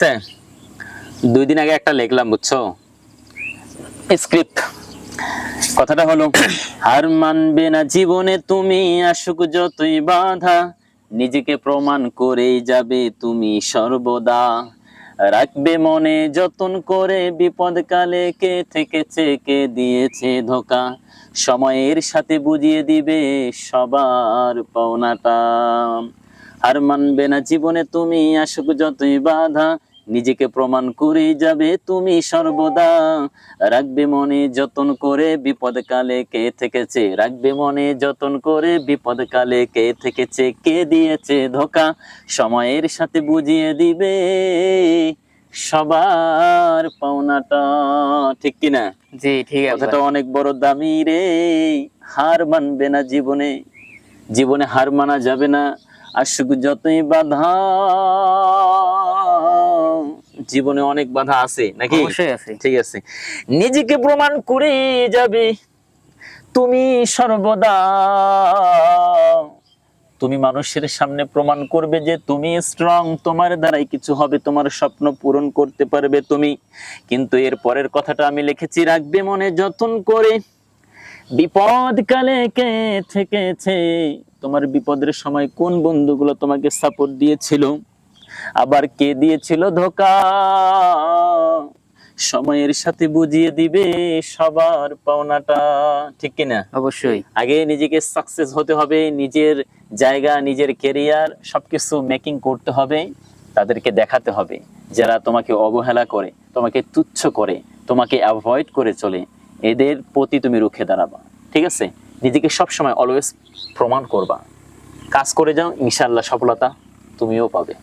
2 দিন আগে একটা লিখলাম, বুঝছো, স্ক্রিপ্ট। কথাটা হলো, হার মানবে না জীবনে তুমি, আসুক যতই বাধা, নিজেকে প্রমাণ করেই যাবে তুমি সর্বদা। রাখবে মনে যতন করে, বিপদকালে কে থেকেছে কে দিয়েছে ধোঁকা, সময়ের সাথে বুঝিয়ে দিবে সবার পাওনাটা। হার মানবে না জীবনে তুমি, আসুক যতই বাধা, নিজেকে প্রমাণ করেই যাবে তুমি সর্বদা। রাখবে মনে যতন করে, বিপদকালে কে থেকেছে, রাখবে মনে যতন করে, বিপদকালে কে থেকেছে কে দিয়েছে ধোঁকা, সময়ের সাথে বুঝিয়ে দিবে সবার পাওনাটা। ঠিক কিনা? জি ঠিক আছে। কথাটা অনেক বড় দামি রে। হার মানবে না জীবনে, জীবনে হার মানা যাবে না, আসুক যতই বাধা। জীবনে অনেক বাধা আছে নাকি? অবশ্যই আছে। ঠিক আছে, নিজেকে প্রমাণ করে যাবে তুমি সর্বদা। তুমি মানুষের সামনে প্রমাণ করবে যে তুমি স্ট্রং, তোমার দ্বারাই কিছু হবে, তোমার স্বপ্ন পূরণ করতে পারবে তুমি। কিন্তু এর পরের কথাটা আমি লিখেছি, রাখবে মনে যতন করে, বিপদ কালে কে থেকেছে, তোমার বিপদের সময় কোন বন্ধুগুলো তোমাকে সাপোর্ট দিয়েছিল, আবার কে দিয়েছিল ধোঁকা, সময়ের সাথে বুঝিয়ে দিবে সবার পাওনাটা। ঠিক কিনা? অবশ্যই। আগে নিজেকে সাকসেস হতে হবে, নিজের জায়গা, নিজের ক্যারিয়ার সবকিছু মেকিং করতে হবে, তাদেরকে দেখাতে হবে। যারা তোমাকে অবহেলা করে, তোমাকে তুচ্ছ করে, তোমাকে অ্যাভয়েড করে চলে, এদের প্রতি তুমি রুখে দাঁড়াবা। ঠিক আছে? নিজেকে সবসময় অলওয়েজ প্রমাণ করবা, কাজ করে যাও, ইনশাআল্লাহ সফলতা তুমিও পাবে।